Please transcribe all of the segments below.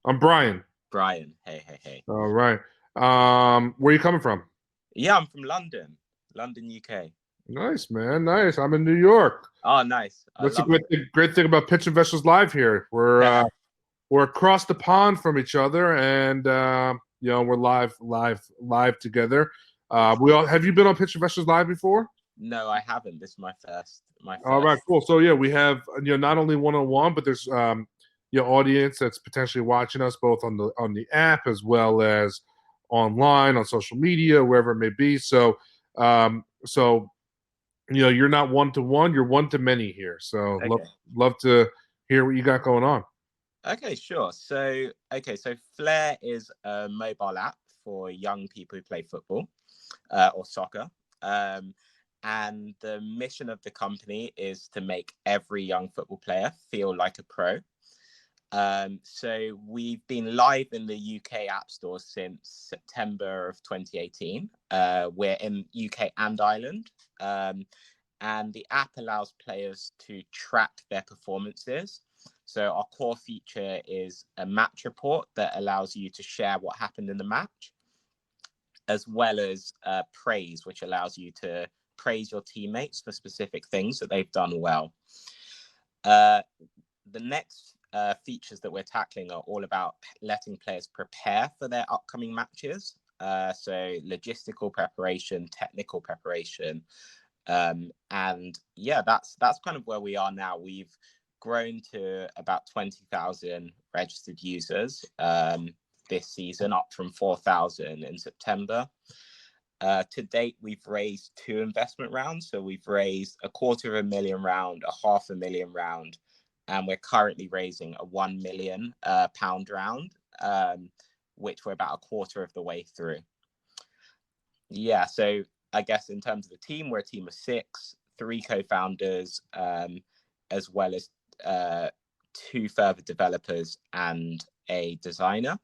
I'm Brian. Brian. Hey, hey, hey. All right. Where are you coming from? Yeah, I'm from London, UK. Nice, man. Nice. I'm in New York. Oh, nice. I That's a love it. great thing about Pitch Investors Live here. We're across the pond from each other, and we're live together. We all have you been on Pitch Investors Live before? No, I haven't. This is my All right, first. cool. So yeah, we have not only one-on-one, but there's your audience that's potentially watching us both on the app as well as online on social media, wherever it may be. So you're not one to one, you're one to many here. So love Okay. love to hear what you got going on. Okay, sure. So Flair is a mobile app for young people who play football or soccer. Um, and the mission of the company is to make every young football player feel like a pro. So we've been live in the UK App Store since September of 2018. We're in UK and Ireland. And the app allows players to track their performances. So our core feature is a match report that allows you to share what happened in the match, as well as praise, which allows you to praise your teammates for specific things that they've done well. The next features that we're tackling are all about letting players prepare for their upcoming matches. So logistical preparation, technical preparation, and yeah, that's kind of where we are now. We've grown to about 20,000 registered users this season, up from 4,000 in September. To date, we've raised 2 investment rounds. So we've raised £250,000 round, £500,000 round, and we're currently raising a £1 million pound round, which we're about a quarter of the way through. Yeah, so I guess in terms of the team, we're a team of 6, 3 co-founders, as well as 2 further developers and a designer.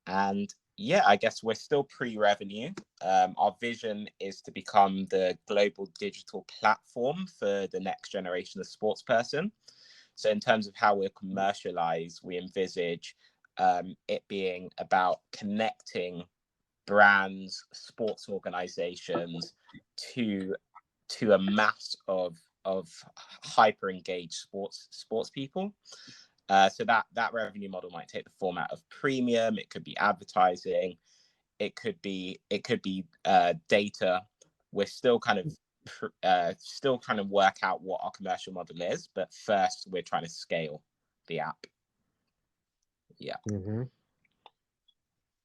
And yeah, I guess we're still pre-revenue. Our vision is to become the global digital platform for the next generation of sports person. So in terms of how we're commercialized, we envisage it being about connecting brands, sports organizations to a mass of hyper engaged sports people. So that revenue model might take the format of premium. It could be advertising. It could be data. We're still kind of work out what our commercial model is, but first we're trying to scale the app. Yeah. Mm-hmm.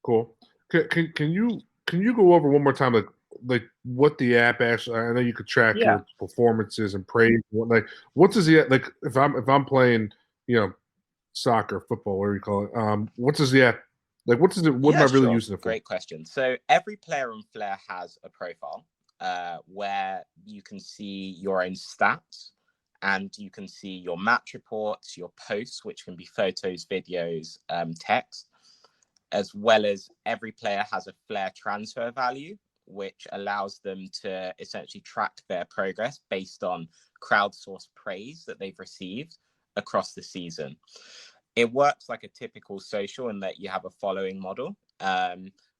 Cool. Can you go over one more time like what the app actually? I know you could track Yeah. your performances and praise. What does the like if I'm playing soccer, football, whatever you call it? What does the app like? What does it? What am I Yeah, really sure. using it for? Great question. So every player on Flair has a profile where you can see your own stats and you can see your match reports, your posts, which can be photos, videos, text, as well as every player has a Flair transfer value, which allows them to essentially track their progress based on crowdsourced praise that they've received across the season. It works like a typical social in that you have a following model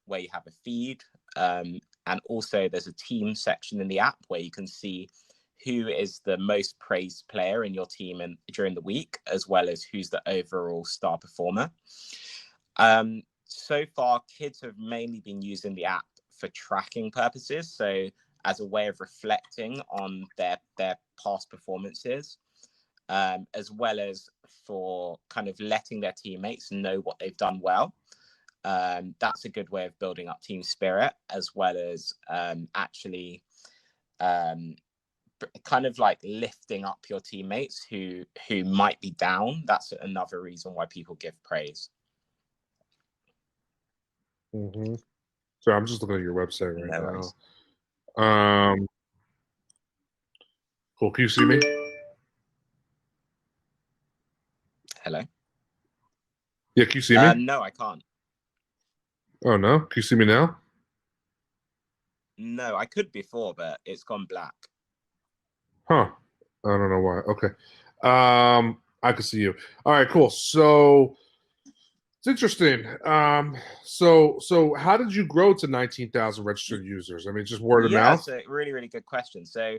where you have a feed, and also there's a team section in the app where you can see who is the most praised player in your team during the week, as well as who's the overall star performer. So far, kids have mainly been using the app for tracking purposes, so as a way of reflecting on their past performances, as well as for kind of letting their teammates know what they've done well. That's a good way of building up team spirit, as well as actually kind of like lifting up your teammates who might be down. That's another reason why people give praise. Mm-hmm. So I'm just looking at your website right No worries. now. Cool. Can you see me? Hello. Yeah, can you see me? No, I can't. Oh no, can you see me now? No, I could before, but it's gone black. Huh. I don't know why. Okay. I can see you. All right, cool. So It's interesting. So how did you grow to 19,000 registered users? I mean, just word of Yeah, mouth. so really good question. So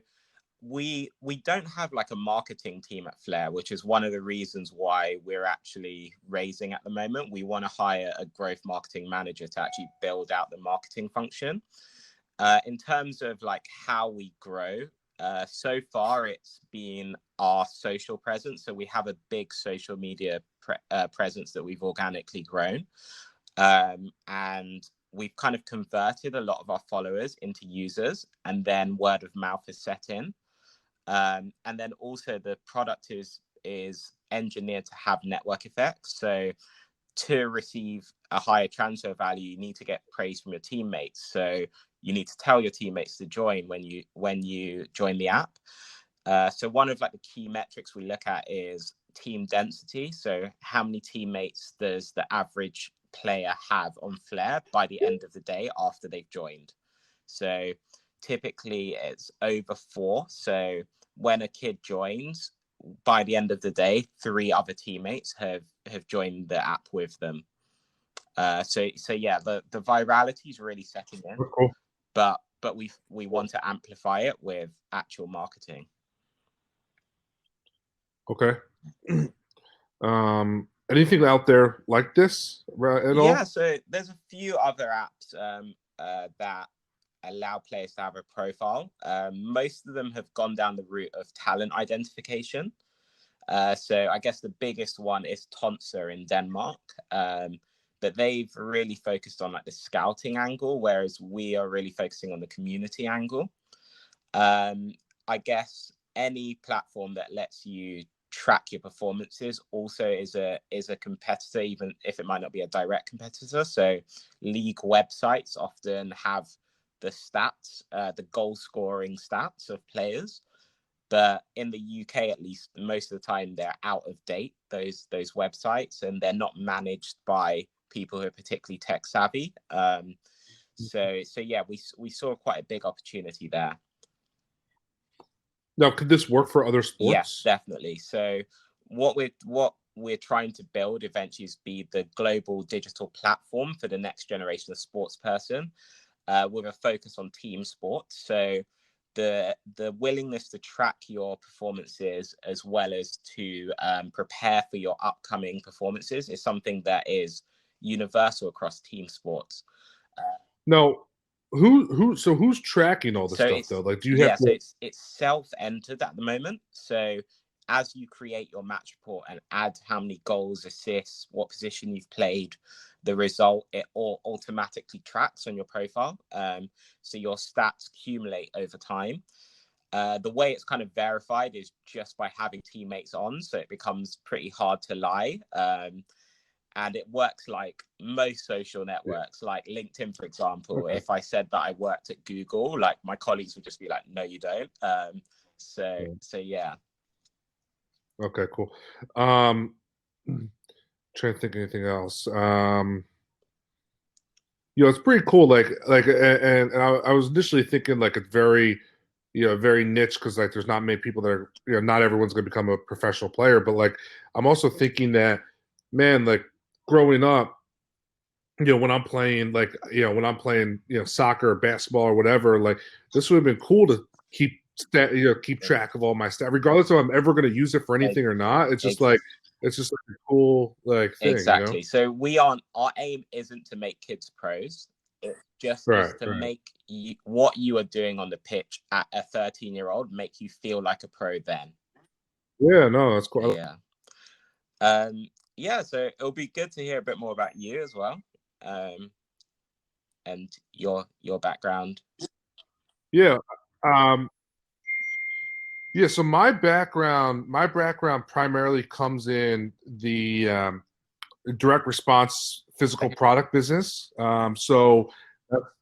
we don't have like a marketing team at Flair, which is one of the reasons why we're actually raising at the moment. We want to hire a growth marketing manager to actually build out the marketing function. In terms of like how we grow, so far it's been our social presence. So we have a big social media presence that we've organically grown. And we've kind of converted a lot of our followers into users, and then word of mouth is set in. And then also the product is engineered to have network effects. So to receive a higher transfer value, you need to get praise from your teammates. So you need to tell your teammates to join when you join the app. So one of like the key metrics we look at is team density. So how many teammates does the average player have on Flair by the end of the day after they've joined? So typically it's over 4. So when a kid joins, by the end of the day, 3 other teammates have joined the app with them. So yeah, the virality is really setting in, Cool. but we want to amplify it with actual marketing. Okay. Anything out there like this at all? So there's a few other apps that allow players to have a profile. Most of them have gone down the route of talent identification. So I guess the biggest one is Tonsa in Denmark. But they've really focused on like the scouting angle, whereas we are really focusing on the community angle. I guess any platform that lets you track your performances also is a competitor, even if it might not be a direct competitor. So league websites often have the stats, the goal scoring stats of players. But in the UK, at least, most of the time they're out of date, those websites, and they're not managed by people who are particularly tech savvy. So yeah, we saw quite a big opportunity there. Now, could this work for other Yes, sports? definitely. So what we're trying to build eventually is be the global digital platform for the next generation of sports person, with a focus on team sports. So the willingness to track your performances as well as to prepare for your upcoming performances is something that is universal across team sports. No, so who's tracking all this So stuff it's though? Like, do you have so to? it's self-entered at the moment. So as you create your match report and add how many goals, assists, what position you've played, the result, it all automatically tracks on your profile. So your stats accumulate over time. The way it's kind of verified is just by having teammates on, so it becomes pretty hard to lie. And it works like most social networks, like LinkedIn, for example. Okay. If I said that I worked at Google, like my colleagues would just be like, "No, you don't." So yeah. Okay, cool. Trying to think of anything else. It's pretty cool. And I was initially thinking like it's very, very niche because like there's not many people that are, not everyone's going to become a professional player. But like I'm also thinking that, man, like growing up, when I'm playing soccer or basketball or whatever, like this would have been cool to keep track of all my stuff, regardless of if I'm ever going to use it for anything or not. It's just like a cool like thing. Exactly. So our aim isn't to make kids pros. It just is Right, to right. make what you are doing on the pitch at a 13-year-old make you feel like a pro then. Yeah, no, that's cool. Yeah. Yeah, so it'll be good to hear a bit more about you as well. And your background. Yeah. Um, yeah, so my background primarily comes in the direct response physical Okay. product business. So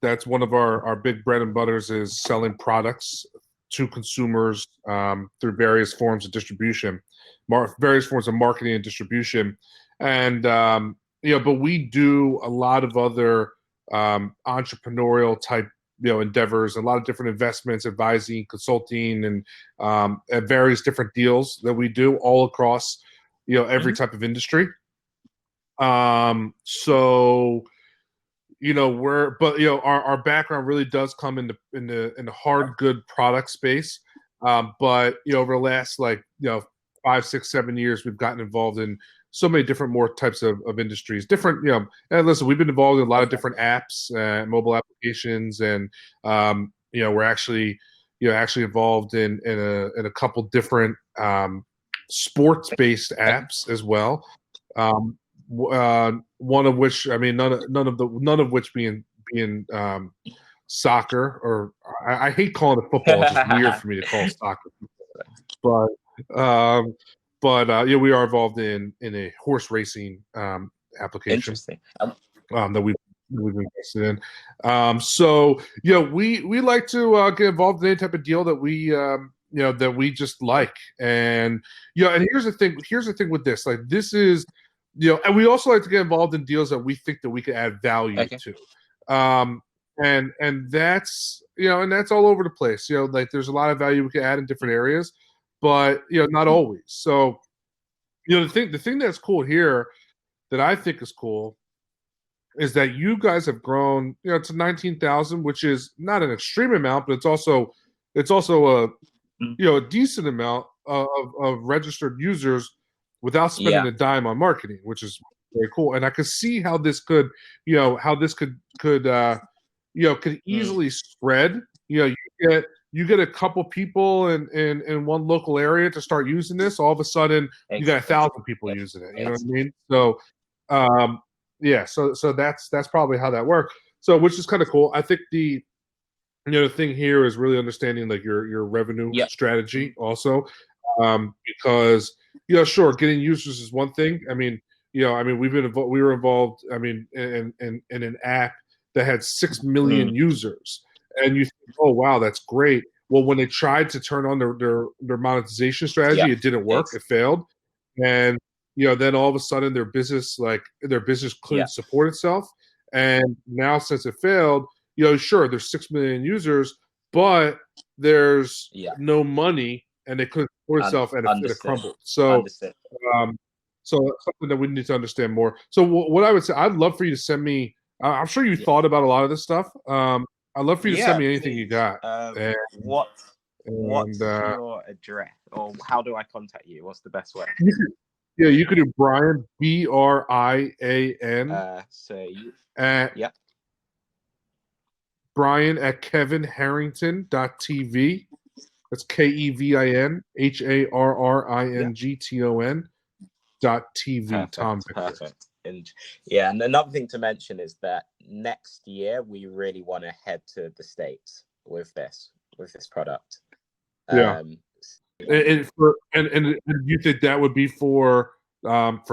that's one of our big bread and butters is selling products to consumers through various forms of distribution, various forms of marketing and distribution. And, but we do a lot of other entrepreneurial type endeavors, a lot of different investments, advising, consulting, and various different deals that we do all across every type of industry. So our background really does come in the hard good product space. But over the last 5, 6, 7 years, we've gotten involved in so many different more types of industries. Different, and listen, we've been involved in a lot of different apps, mobile applications, and we're actually involved in a couple different sports-based apps as well. One of which, I mean, none of which being soccer, or I hate calling it football. It's just weird for me to call soccer, but we are involved in a horse racing application. Interesting. That we've invested in. So we like to get involved in any type of deal that we just like. And and here's the thing with this. Like, this is, and we also like to get involved in deals that we think that we can add value to. And that's and that's all over the place. Like, there's a lot of value we can add in different areas, but not always. So the thing that's cool here, that I think is cool, is that you guys have grown to 19,000, which is not an extreme amount, but it's also a decent amount of registered users without spending a dime on marketing, which is very cool. And I could see how this could easily spread. You get a couple people in one local area to start using this. All of a sudden, you got 1,000 people using it. You know what I mean? So, so that's probably how that works. So, which is kind of cool. I think the thing here is really understanding like your revenue strategy also, because sure, getting users is one thing. I mean, we were involved. I mean, in an app that had 6 million users, and you think, oh wow, that's great. Well, when they tried to turn on their monetization strategy, it didn't work. It failed, and then all of a sudden their business couldn't support itself. And now, since it failed, sure, there's 6 million users, but there's no money, and they couldn't support itself, and it crumbled. So, so that's something that we need to understand more. So, what I would say, I'd love for you to send me. I'm sure you thought about a lot of this stuff. I'd love for you to send me anything you got. What's your address, or how do I contact you? What's the best way? You could do Brian, Brian, Brian at kevinharrington.tv. That's KEVINHARRINGTON.TV. Tom Victor. Perfect. And another thing to mention is that next year we really want to head to the States with this product. And you think that would be for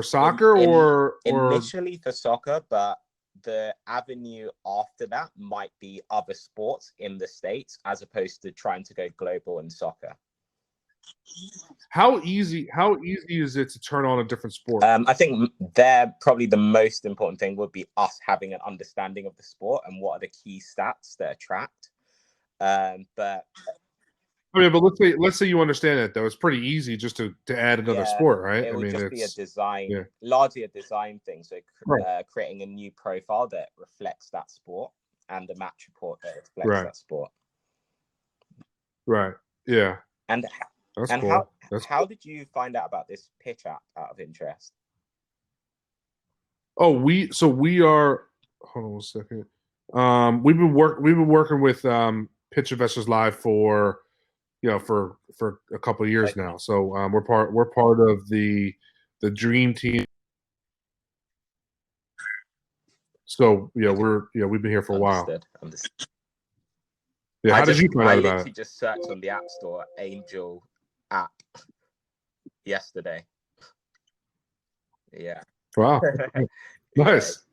soccer or initially for soccer, but the avenue after that might be other sports in the States, as opposed to trying to go global in soccer. How easy is it to turn on a different sport? I think probably the most important thing would be us having an understanding of the sport and what are the key stats that are tracked. But let's say you understand it, though. It's pretty easy just to add another sport, right? It would just be a design, largely a design thing. So creating a new profile that reflects that sport, and a match report that reflects that sport. Right. Yeah. And that's cool. How did you find out about this pitch app, out of interest? Oh, we are. Hold on a second. We've been working with Pitch Investors Live for a couple of years now. So we're part of the dream team. So we've been here for a while. Understood. Yeah, how did you find out about it? I literally just searched on the App Store Angel app yesterday. Yeah. Wow. Nice.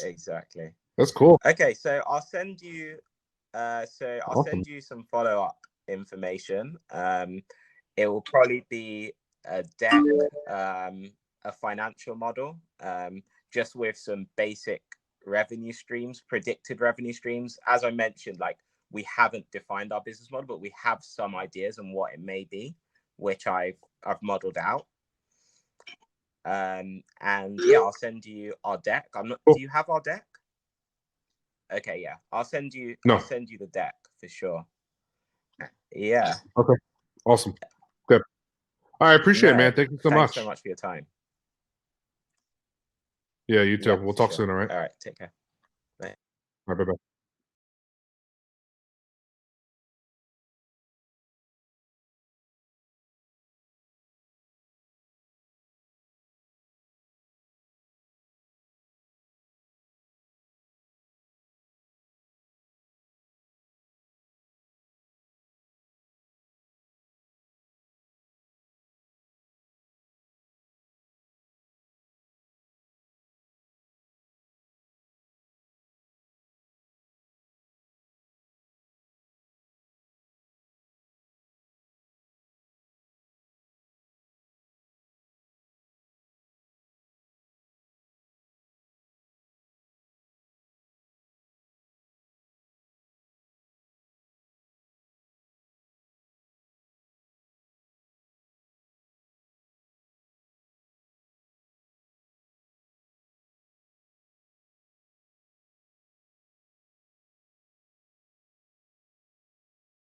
Exactly. That's cool. Okay, so I'll send you send you some follow-up information. It will probably be a deck, a financial model, just with some basic revenue streams, predicted revenue streams. As I mentioned, like, we haven't defined our business model, but we have some ideas on what it may be, which I've modeled out. And yeah, I'll send you our deck. I'm not. Cool. Do you have our deck? Okay, yeah, I'll send you. No. I'll send you the deck for sure. Yeah. Okay. Awesome. Good. All right. Appreciate it, man. Thank you so much. Thanks so much for your time. Yeah, you too. Yeah, We'll talk sure. soon. All right. All right. Take care. All right. Bye-bye.